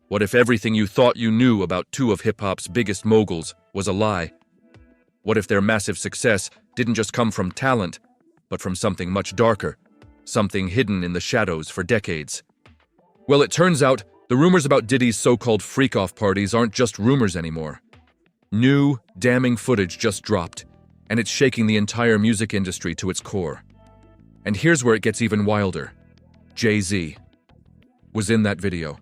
What if everything you thought you knew about two of hip-hop's biggest moguls was a lie? What if their massive success didn't just come from talent, but from something much darker, something hidden in the shadows for decades? Well, it turns out the rumors about Diddy's so-called freak-off parties aren't just rumors anymore. New, damning footage just dropped, and it's shaking the entire music industry to its core. And here's where it gets even wilder. Jay-Z was in that video.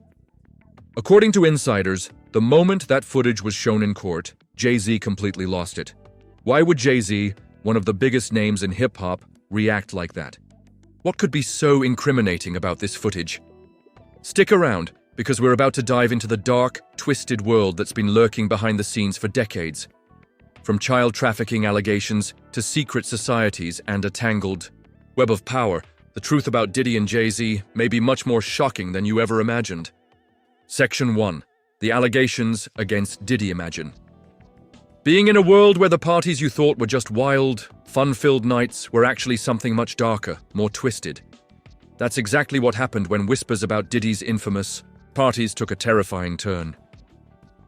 According to insiders, the moment that footage was shown in court, Jay-Z completely lost it. Why would Jay-Z, one of the biggest names in hip-hop, react like that? What could be so incriminating about this footage? Stick around, because we're about to dive into the dark, twisted world that's been lurking behind the scenes for decades. From child trafficking allegations to secret societies and a tangled web of power, the truth about Diddy and Jay-Z may be much more shocking than you ever imagined. Section 1. The allegations against Diddy. Imagine being in a world where the parties you thought were just wild, fun-filled nights were actually something much darker, more twisted. That's exactly what happened when whispers about Diddy's infamous parties took a terrifying turn.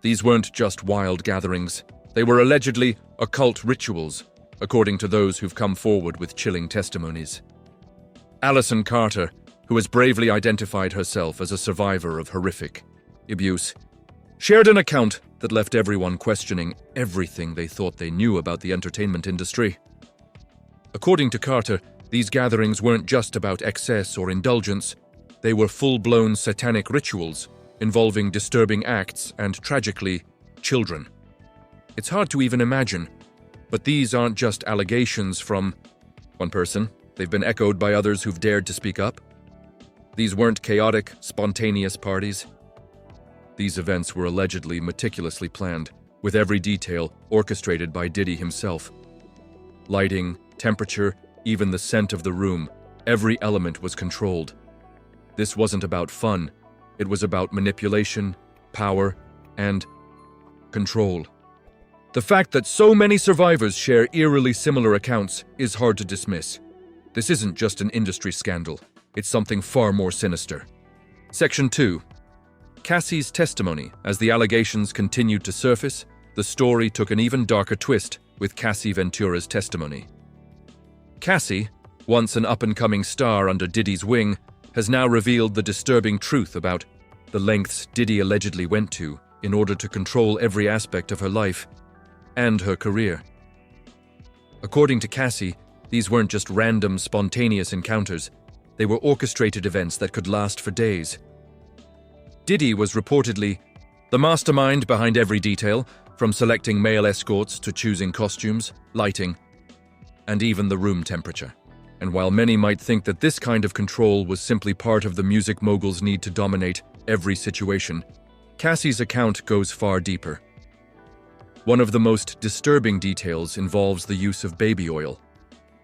These weren't just wild gatherings. They were allegedly occult rituals, according to those who've come forward with chilling testimonies. Allison Carter, who has bravely identified herself as a survivor of horrific abuse, shared an account that left everyone questioning everything they thought they knew about the entertainment industry. According to Carter, these gatherings weren't just about excess or indulgence. They were full-blown satanic rituals involving disturbing acts and, tragically, children. It's hard to even imagine, but these aren't just allegations from one person. They've been echoed by others who've dared to speak up. These weren't chaotic, spontaneous parties. These events were allegedly meticulously planned, with every detail orchestrated by Diddy himself. Lighting, temperature, even the scent of the room, every element was controlled. This wasn't about fun. It was about manipulation, power, and control. The fact that so many survivors share eerily similar accounts is hard to dismiss. This isn't just an industry scandal. It's something far more sinister. Section 2. Cassie's testimony. As the allegations continued to surface, the story took an even darker twist with Cassie Ventura's testimony. Cassie, once an up-and-coming star under Diddy's wing, has now revealed the disturbing truth about the lengths Diddy allegedly went to in order to control every aspect of her life and her career. According to Cassie, these weren't just random, spontaneous encounters. They were orchestrated events that could last for days. Diddy was reportedly the mastermind behind every detail, from selecting male escorts to choosing costumes, lighting, and even the room temperature. And while many might think that this kind of control was simply part of the music mogul's need to dominate every situation, Cassie's account goes far deeper. One of the most disturbing details involves the use of baby oil,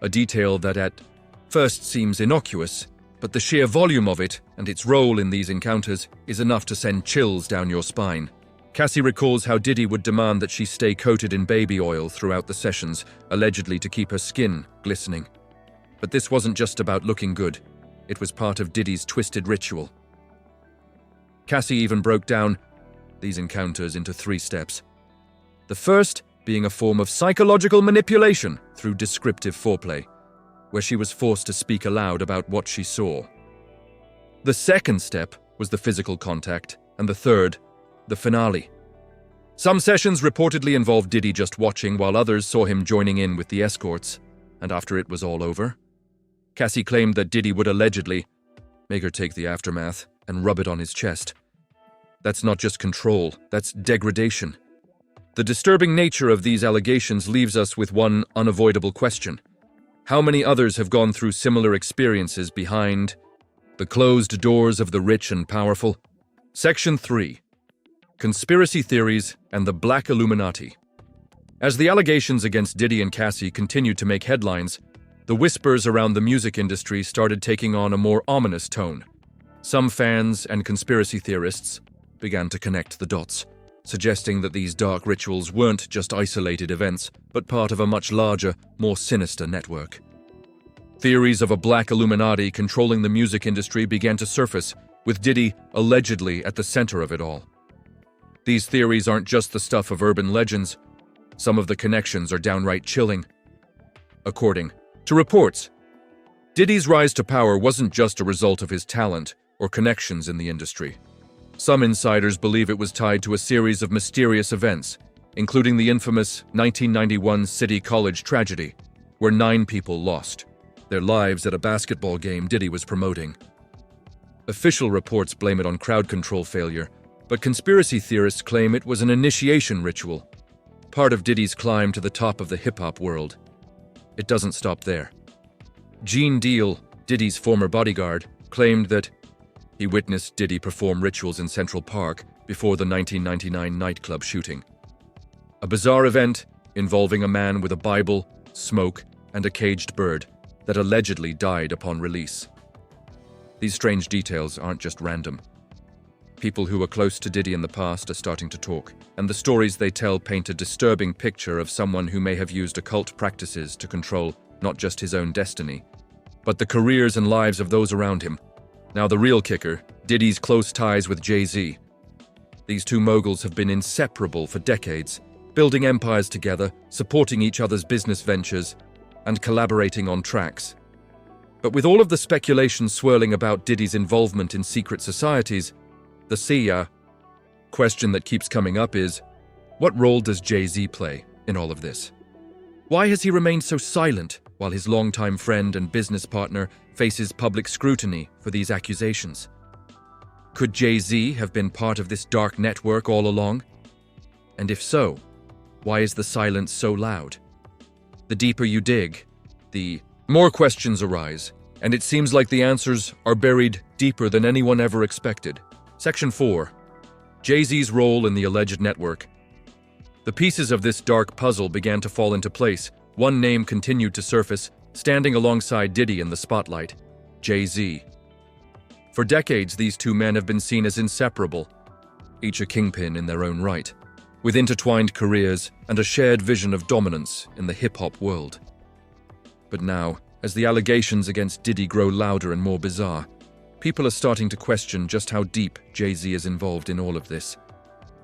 a detail that at first seems innocuous, but the sheer volume of it and its role in these encounters is enough to send chills down your spine. Cassie recalls how Diddy would demand that she stay coated in baby oil throughout the sessions, allegedly to keep her skin glistening. But this wasn't just about looking good. It was part of Diddy's twisted ritual. Cassie even broke down these encounters into 3 steps. The first being a form of psychological manipulation through descriptive foreplay, where she was forced to speak aloud about what she saw. The second step was the physical contact, and the third, the finale. Some sessions reportedly involved Diddy just watching, while others saw him joining in with the escorts, and after it was all over, Cassie claimed that Diddy would allegedly make her take the aftermath and rub it on his chest. That's not just control, that's degradation. The disturbing nature of these allegations leaves us with one unavoidable question. How many others have gone through similar experiences behind the closed doors of the rich and powerful? Section 3. Conspiracy theories and the Black Illuminati. As the allegations against Diddy and Cassie continued to make headlines, the whispers around the music industry started taking on a more ominous tone. Some fans and conspiracy theorists began to connect the dots, suggesting that these dark rituals weren't just isolated events, but part of a much larger, more sinister network. Theories of a Black Illuminati controlling the music industry began to surface, with Diddy allegedly at the center of it all. These theories aren't just the stuff of urban legends. Some of the connections are downright chilling. According to reports, Diddy's rise to power wasn't just a result of his talent or connections in the industry. Some insiders believe it was tied to a series of mysterious events, including the infamous 1991 City College tragedy, where 9 people lost their lives at a basketball game Diddy was promoting. Official reports blame it on crowd control failure, but conspiracy theorists claim it was an initiation ritual, part of Diddy's climb to the top of the hip-hop world. It doesn't stop there. Gene Deal, Diddy's former bodyguard, claimed that he witnessed Diddy perform rituals in Central Park before the 1999 nightclub shooting. A bizarre event involving a man with a Bible, smoke, and a caged bird that allegedly died upon release. These strange details aren't just random. People who were close to Diddy in the past are starting to talk, and the stories they tell paint a disturbing picture of someone who may have used occult practices to control not just his own destiny, but the careers and lives of those around him. Now the real kicker, Diddy's close ties with Jay-Z. These two moguls have been inseparable for decades, building empires together, supporting each other's business ventures, and collaborating on tracks. But with all of the speculation swirling about Diddy's involvement in secret societies, the question that keeps coming up is, what role does Jay-Z play in all of this? Why has he remained so silent while his longtime friend and business partner faces public scrutiny for these accusations? Could Jay-Z have been part of this dark network all along? And if so, why is the silence so loud? The deeper you dig, the more questions arise, and it seems like the answers are buried deeper than anyone ever expected. Section 4. Jay-Z's role in the alleged network. The pieces of this dark puzzle began to fall into place. One name continued to surface, standing alongside Diddy in the spotlight: Jay-Z. For decades, these two men have been seen as inseparable, each a kingpin in their own right, with intertwined careers and a shared vision of dominance in the hip-hop world. But now, as the allegations against Diddy grow louder and more bizarre, people are starting to question just how deep Jay-Z is involved in all of this.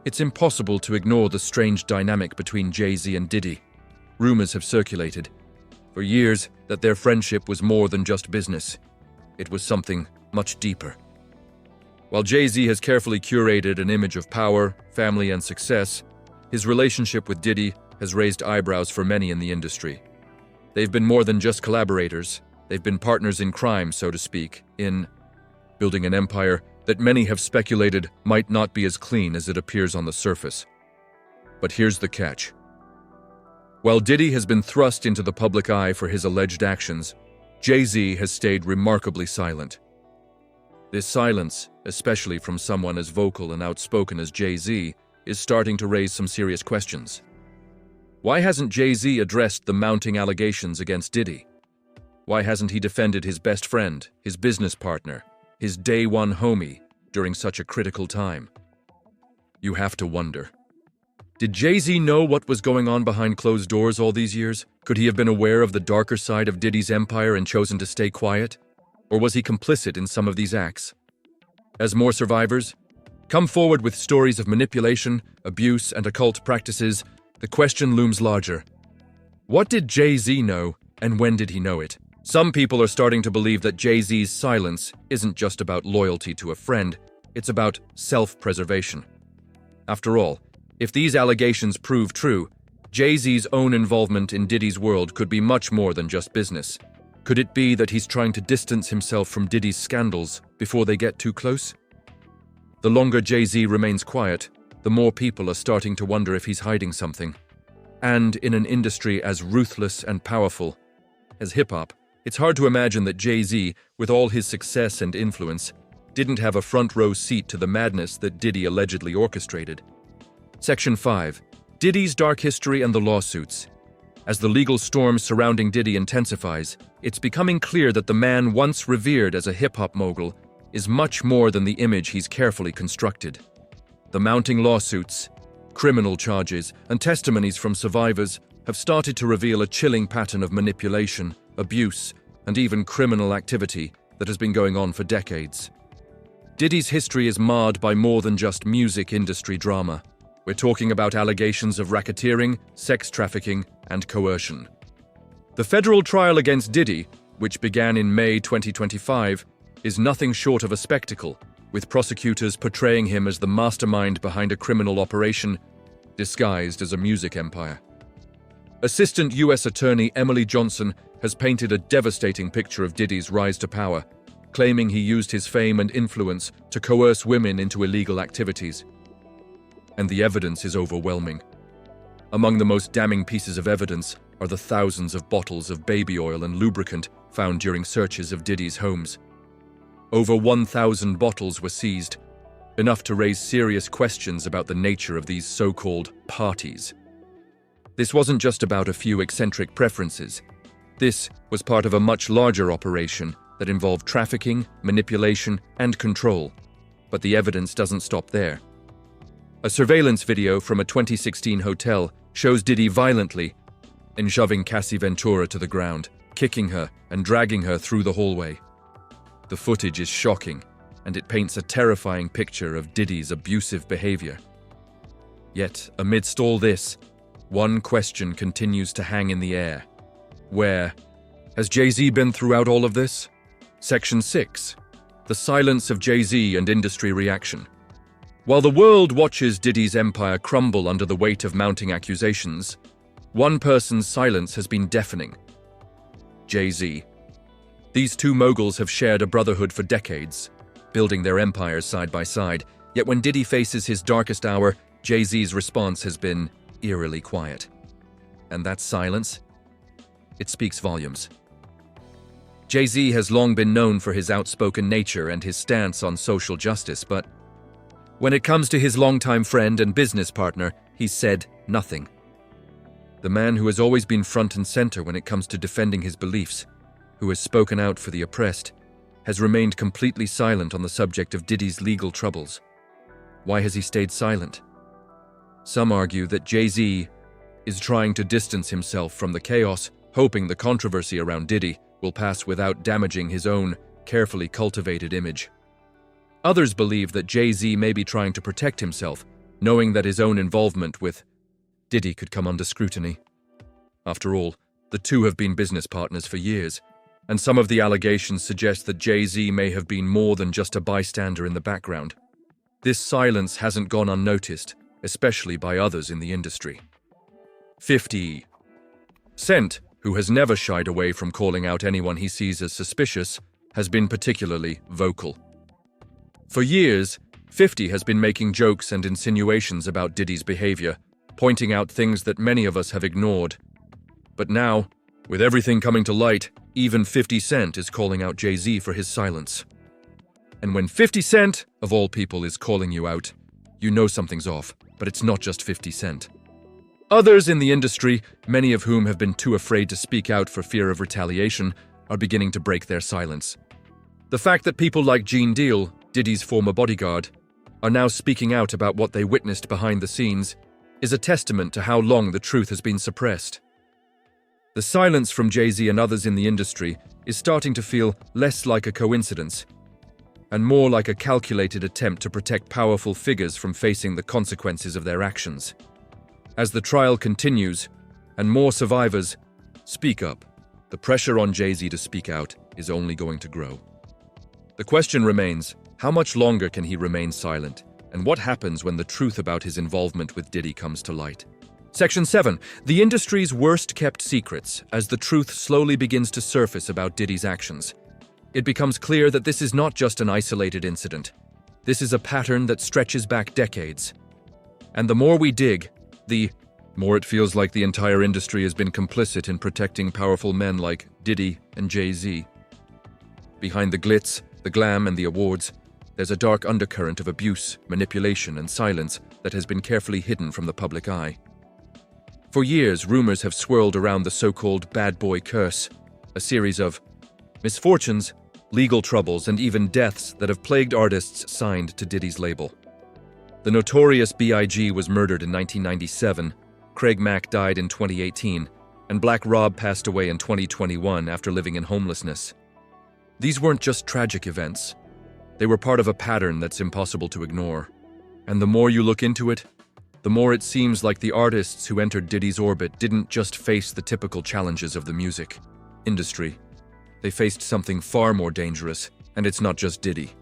It's impossible to ignore the strange dynamic between Jay-Z and Diddy. Rumors have circulated for years that their friendship was more than just business. It was something much deeper. While Jay-Z has carefully curated an image of power, family, and success, his relationship with Diddy has raised eyebrows for many in the industry. They've been more than just collaborators. They've been partners in crime, so to speak, in building an empire that many have speculated might not be as clean as it appears on the surface. But here's the catch. While Diddy has been thrust into the public eye for his alleged actions, Jay-Z has stayed remarkably silent. This silence, especially from someone as vocal and outspoken as Jay-Z, is starting to raise some serious questions. Why hasn't Jay-Z addressed the mounting allegations against Diddy? Why hasn't he defended his best friend, his business partner, his day one homie, during such a critical time? You have to wonder. Did Jay-Z know what was going on behind closed doors all these years? Could he have been aware of the darker side of Diddy's empire and chosen to stay quiet? Or was he complicit in some of these acts? As more survivors come forward with stories of manipulation, abuse, and occult practices, the question looms larger. What did Jay-Z know, and when did he know it? Some people are starting to believe that Jay-Z's silence isn't just about loyalty to a friend, it's about self-preservation. After all, if these allegations prove true, Jay-Z's own involvement in Diddy's world could be much more than just business. Could it be that he's trying to distance himself from Diddy's scandals before they get too close? The longer Jay-Z remains quiet, the more people are starting to wonder if he's hiding something. And in an industry as ruthless and powerful as hip-hop, it's hard to imagine that Jay-Z, with all his success and influence, didn't have a front-row seat to the madness that Diddy allegedly orchestrated. Section 5. Diddy's dark history and the lawsuits. As the legal storm surrounding Diddy intensifies, it's becoming clear that the man once revered as a hip-hop mogul is much more than the image he's carefully constructed. The mounting lawsuits, criminal charges, and testimonies from survivors have started to reveal a chilling pattern of manipulation, abuse, and even criminal activity that has been going on for decades. Diddy's history is marred by more than just music industry drama. We're talking about allegations of racketeering, sex trafficking, and coercion. The federal trial against Diddy, which began in May 2025, is nothing short of a spectacle, with prosecutors portraying him as the mastermind behind a criminal operation disguised as a music empire. Assistant U.S. Attorney Emily Johnson has painted a devastating picture of Diddy's rise to power, claiming he used his fame and influence to coerce women into illegal activities. And the evidence is overwhelming. Among the most damning pieces of evidence are the thousands of bottles of baby oil and lubricant found during searches of Diddy's homes. Over 1,000 bottles were seized, enough to raise serious questions about the nature of these so-called parties. This wasn't just about a few eccentric preferences. This was part of a much larger operation that involved trafficking, manipulation, and control. But the evidence doesn't stop there. A surveillance video from a 2016 hotel shows Diddy violently shoving Cassie Ventura to the ground, kicking her and dragging her through the hallway. The footage is shocking, and it paints a terrifying picture of Diddy's abusive behavior. Yet, amidst all this, one question continues to hang in the air. Where has Jay-Z been throughout all of this? Section 6. The silence of Jay-Z and industry reaction. While the world watches Diddy's empire crumble under the weight of mounting accusations, one person's silence has been deafening. Jay-Z. These two moguls have shared a brotherhood for decades, building their empires side by side. Yet when Diddy faces his darkest hour, Jay-Z's response has been eerily quiet. And that silence? It speaks volumes. Jay-Z has long been known for his outspoken nature and his stance on social justice, but when it comes to his longtime friend and business partner, he's said nothing. The man who has always been front and center when it comes to defending his beliefs, who has spoken out for the oppressed, has remained completely silent on the subject of Diddy's legal troubles. Why has he stayed silent? Some argue that Jay-Z is trying to distance himself from the chaos, hoping the controversy around Diddy will pass without damaging his own carefully cultivated image. Others believe that Jay-Z may be trying to protect himself, knowing that his own involvement with Diddy could come under scrutiny. After all, the two have been business partners for years, and some of the allegations suggest that Jay-Z may have been more than just a bystander in the background. This silence hasn't gone unnoticed, especially by others in the industry. 50. Cent, who has never shied away from calling out anyone he sees as suspicious, has been particularly vocal. For years, 50 has been making jokes and insinuations about Diddy's behavior, pointing out things that many of us have ignored. But now, with everything coming to light, even 50 Cent is calling out Jay-Z for his silence. And when 50 Cent, of all people, is calling you out, you know something's off, but it's not just 50 Cent. Others in the industry, many of whom have been too afraid to speak out for fear of retaliation, are beginning to break their silence. The fact that people like Gene Deal, Diddy's former bodyguard, are now speaking out about what they witnessed behind the scenes is a testament to how long the truth has been suppressed. The silence from Jay-Z and others in the industry is starting to feel less like a coincidence and more like a calculated attempt to protect powerful figures from facing the consequences of their actions. As the trial continues and more survivors speak up, the pressure on Jay-Z to speak out is only going to grow. The question remains, how much longer can he remain silent, and what happens when the truth about his involvement with Diddy comes to light? Section 7. The industry's worst-kept secrets, as the truth slowly begins to surface about Diddy's actions. It becomes clear that this is not just an isolated incident. This is a pattern that stretches back decades. And the more we dig, the more it feels like the entire industry has been complicit in protecting powerful men like Diddy and Jay-Z. Behind the glitz, the glam, and the awards, there's a dark undercurrent of abuse, manipulation, and silence that has been carefully hidden from the public eye. For years, rumors have swirled around the so-called bad boy curse, a series of misfortunes, legal troubles, and even deaths that have plagued artists signed to Diddy's label. The notorious B.I.G. was murdered in 1997, Craig Mack died in 2018, and Black Rob passed away in 2021 after living in homelessness. These weren't just tragic events. They were part of a pattern that's impossible to ignore. And the more you look into it, the more it seems like the artists who entered Diddy's orbit didn't just face the typical challenges of the music industry. They faced something far more dangerous, and it's not just Diddy.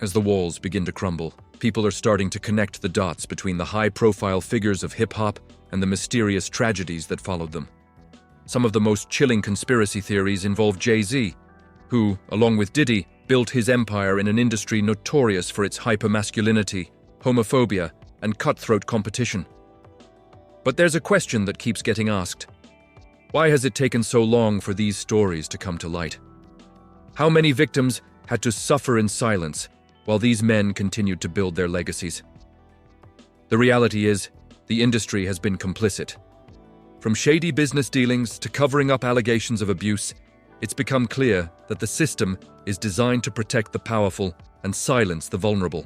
As the walls begin to crumble, people are starting to connect the dots between the high-profile figures of hip-hop and the mysterious tragedies that followed them. Some of the most chilling conspiracy theories involve Jay-Z, who, along with Diddy, built his empire in an industry notorious for its hypermasculinity, homophobia, and cutthroat competition. But there's a question that keeps getting asked. Why has it taken so long for these stories to come to light? How many victims had to suffer in silence while these men continued to build their legacies? The reality is, the industry has been complicit. From shady business dealings to covering up allegations of abuse, it's become clear that the system is designed to protect the powerful and silence the vulnerable.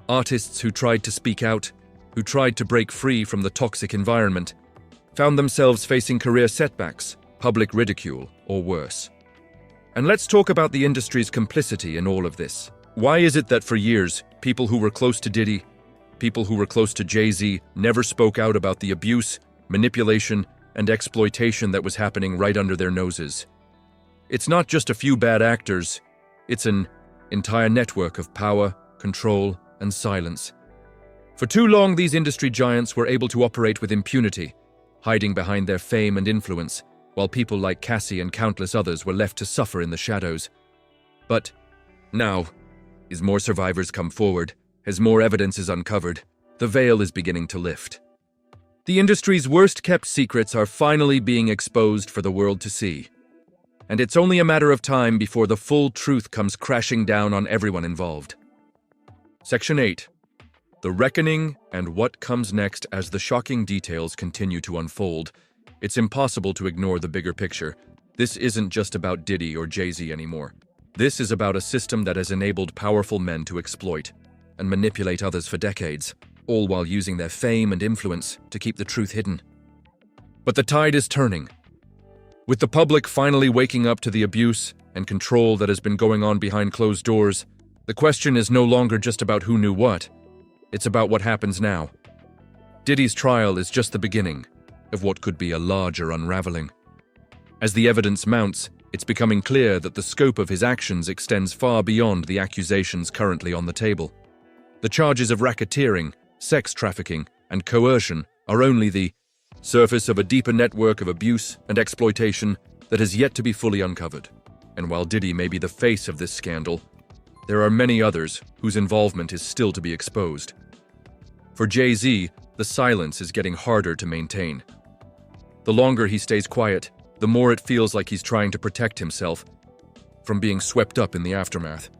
Artists who tried to speak out, who tried to break free from the toxic environment, found themselves facing career setbacks, public ridicule, or worse. And let's talk about the industry's complicity in all of this. Why is it that for years, people who were close to Diddy, people who were close to Jay-Z never spoke out about the abuse, manipulation, and exploitation that was happening right under their noses? It's not just a few bad actors, it's an entire network of power, control, and silence. For too long, these industry giants were able to operate with impunity, hiding behind their fame and influence, while people like Cassie and countless others were left to suffer in the shadows. But now, as more survivors come forward, as more evidence is uncovered, the veil is beginning to lift. The industry's worst-kept secrets are finally being exposed for the world to see. And it's only a matter of time before the full truth comes crashing down on everyone involved. Section 8. The Reckoning and what comes next. As the shocking details continue to unfold, it's impossible to ignore the bigger picture. This isn't just about Diddy or Jay-Z anymore. This is about a system that has enabled powerful men to exploit and manipulate others for decades, all while using their fame and influence to keep the truth hidden. But the tide is turning. With the public finally waking up to the abuse and control that has been going on behind closed doors, the question is no longer just about who knew what. It's about what happens now. Diddy's trial is just the beginning of what could be a larger unraveling. As the evidence mounts, it's becoming clear that the scope of his actions extends far beyond the accusations currently on the table. The charges of racketeering, sex trafficking, and coercion are only the surface of a deeper network of abuse and exploitation that has yet to be fully uncovered. And while Diddy may be the face of this scandal, there are many others whose involvement is still to be exposed. For Jay-Z, the silence is getting harder to maintain. The longer he stays quiet, the more it feels like he's trying to protect himself from being swept up in the aftermath.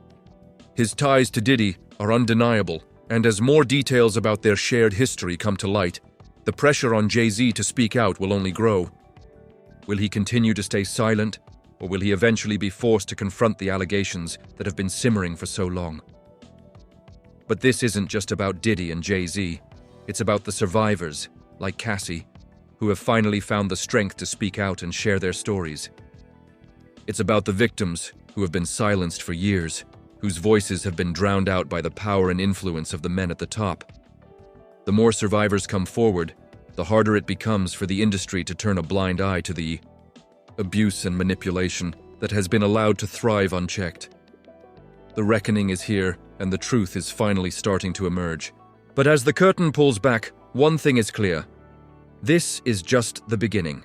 His ties to Diddy are undeniable, and as more details about their shared history come to light, the pressure on Jay-Z to speak out will only grow. Will he continue to stay silent, or will he eventually be forced to confront the allegations that have been simmering for so long? But this isn't just about Diddy and Jay-Z. It's about the survivors, like Cassie, who have finally found the strength to speak out and share their stories. It's about the victims who have been silenced for years, whose voices have been drowned out by the power and influence of the men at the top. The more survivors come forward, the harder it becomes for the industry to turn a blind eye to the abuse and manipulation that has been allowed to thrive unchecked. The reckoning is here, and the truth is finally starting to emerge. But as the curtain pulls back, one thing is clear. This is just the beginning.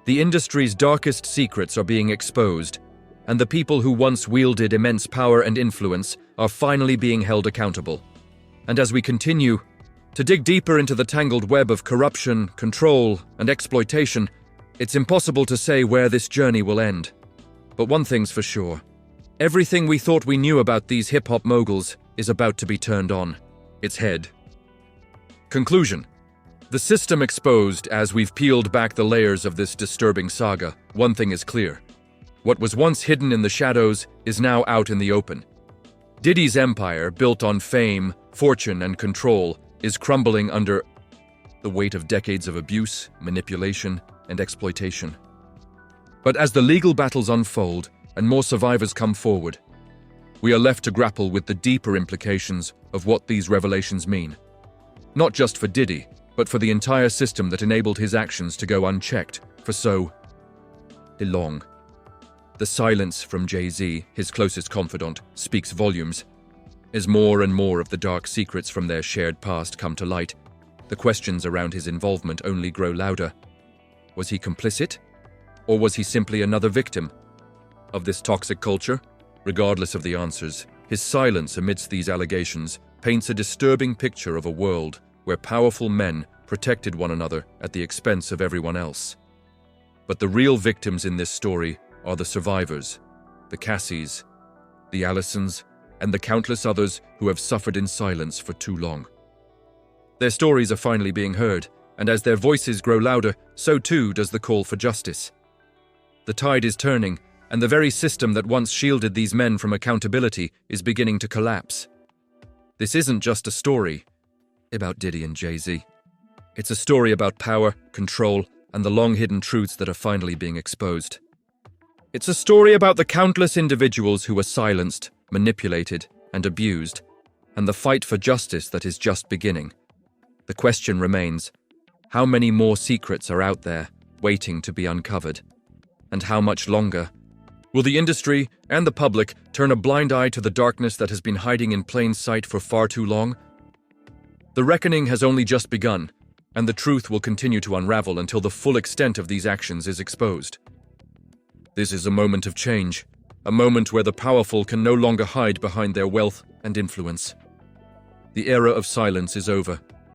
The industry's darkest secrets are being exposed, and the people who once wielded immense power and influence are finally being held accountable. And as we continue to dig deeper into the tangled web of corruption, control, and exploitation, it's impossible to say where this journey will end. But one thing's for sure. Everything we thought we knew about these hip-hop moguls is about to be turned on its head. Conclusion. The system exposed. As we've peeled back the layers of this disturbing saga, one thing is clear. What was once hidden in the shadows is now out in the open. Diddy's empire, built on fame, fortune, and control, is crumbling under the weight of decades of abuse, manipulation, and exploitation. But as the legal battles unfold and more survivors come forward, we are left to grapple with the deeper implications of what these revelations mean. Not just for Diddy, but for the entire system that enabled his actions to go unchecked for so long. The silence from Jay-Z, his closest confidant, speaks volumes. As more and more of the dark secrets from their shared past come to light, the questions around his involvement only grow louder. Was he complicit? Or was he simply another victim of this toxic culture? Regardless of the answers, his silence amidst these allegations paints a disturbing picture of a world where powerful men protected one another at the expense of everyone else. But the real victims in this story are the survivors, the Cassies, the Allisons, and the countless others who have suffered in silence for too long. Their stories are finally being heard, and as their voices grow louder, so too does the call for justice. The tide is turning, and the very system that once shielded these men from accountability is beginning to collapse. This isn't just a story about Diddy and Jay-Z. It's a story about power, control, and the long-hidden truths that are finally being exposed. It's a story about the countless individuals who were silenced, manipulated, and abused, and the fight for justice that is just beginning. The question remains, how many more secrets are out there waiting to be uncovered? And how much longer? Will the industry and the public turn a blind eye to the darkness that has been hiding in plain sight for far too long? The reckoning has only just begun, and the truth will continue to unravel until the full extent of these actions is exposed. This is a moment of change, a moment where the powerful can no longer hide behind their wealth and influence. The era of silence is over,